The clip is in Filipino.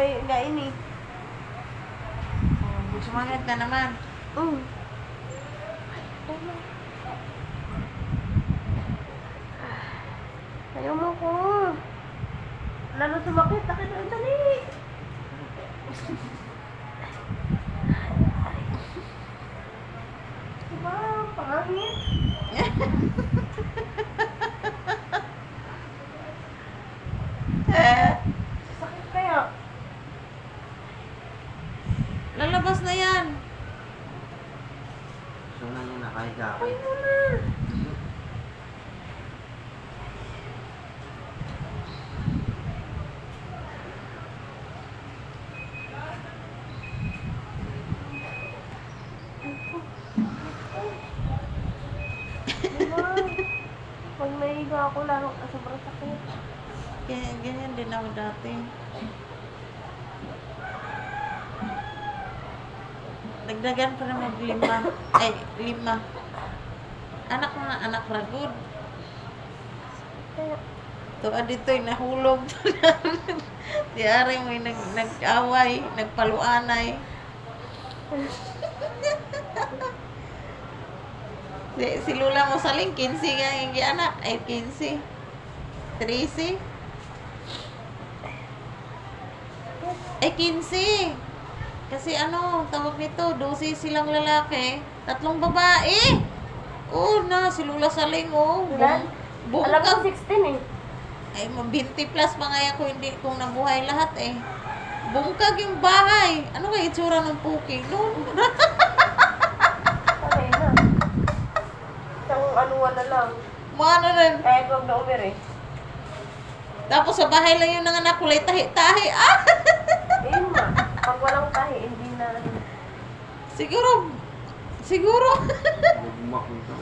pa yung gain eh. Oh, sumangit na naman. Ayaw mo ko. Lalo sumakit. Takit na dali. Diba? Pangangit. Sakit kaya. Lalabas na yan. So na niya nakahiga ako. Ay mo na. Diba? Pag naiga ako, lalo sobrang sakit. Ganyan din ako dati. Dagdagan pa na mag-5. Ay, 5. Anak na anak ragod. Kaya, Tuwa dito'y nahulog. Si Ari mo nag-away, nagpaluanay. Si Lula mo saling 15 nga yung anak. Ay, 15. 13. Ay, 15. Kasi ano, tawag nito, 12 silang lalaki, 3 babae. Oh, na, si Lula Saling, oh. Ilan? Alam ko Bungkag. 16 eh. Ay, 20 plus pa nga yan kung nabuhay lahat eh. Bungkag yung bahay. Ano kaya itsura ng puking noon? Kaya na. Isang anuwan na lang. Ano rin. Kaya huwag na umir eh. Tapos sa bahay lang yung nanganak, kulay tahi-tahi. Ah! Ayun nga. Pag walang tahi, hindi na. Siguro. Bugmak nito.